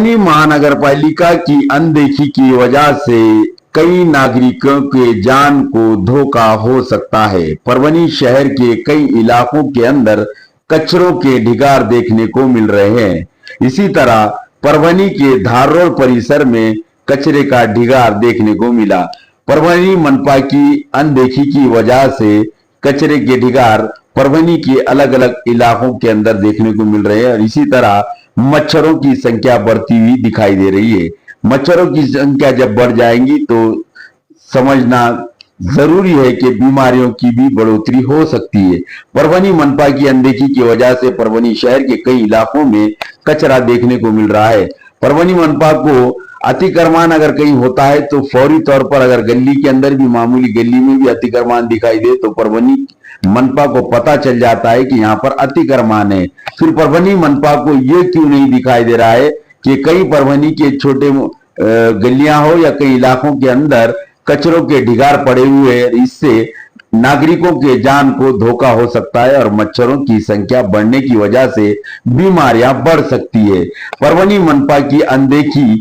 परभनी महानगर पालिका की अनदेखी की वजह से कई नागरिकों के जान को धोखा हो सकता है। परभनी शहर के कई इलाकों के अंदर कचरों के ढिगार देखने को मिल रहे हैं। इसी तरह परभनी के धार रोड परिसर में कचरे का ढिगार देखने को मिला। परभनी मनपा की अनदेखी की वजह से कचरे के ढिगार परभनी के अलग अलग इलाकों के अंदर देखने को मिल रहे हैं और इसी तरह मच्छरों की संख्या बढ़ती हुई दिखाई दे रही है। मच्छरों की संख्या जब बढ़ जाएंगी तो समझना जरूरी है कि बीमारियों की भी बढ़ोतरी हो सकती है। परभनी मनपा की अनदेखी की वजह से परभनी शहर के कई इलाकों में कचरा देखने को मिल रहा है। परभनी मनपा को अतिक्रमण अगर कहीं होता है तो फौरी तौर पर अगर गली के अंदर भी, मामूली गली में भी अतिक्रमण दिखाई दे तो परभनी मनपा को पता चल जाता है कि यहाँ पर अतिक्रमण है। फिर परभनी मनपा को ये क्यों नहीं दिखाई दे रहा है कि कई परभनी के छोटे गलियां हो या कई इलाकों के अंदर कचरों के ढिगार पड़े हुए हैं। इससे नागरिकों के जान को धोखा हो सकता है और मच्छरों की संख्या बढ़ने की वजह से बीमारियां बढ़ सकती है। परभनी मनपा की अनदेखी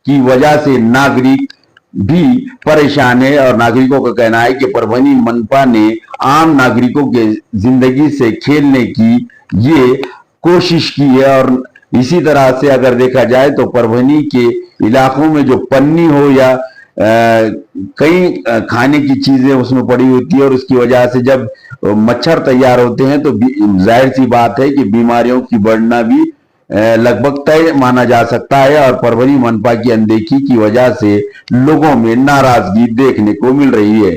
की वजह से नागरिक भी परेशान है और नागरिकों का कहना है कि परभनी मनपा ने आम नागरिकों के जिंदगी से खेलने की ये कोशिश की है। और इसी तरह से अगर देखा जाए तो परभनी के इलाकों में जो पन्नी हो या कई खाने की चीजें उसमें पड़ी होती है और उसकी वजह से जब मच्छर तैयार होते हैं तो जाहिर सी बात है कि बीमारियों की बढ़ना भी लगभग तय माना जा सकता है। और परभनी मनपा की अनदेखी की वजह से लोगों में नाराजगी देखने को मिल रही है।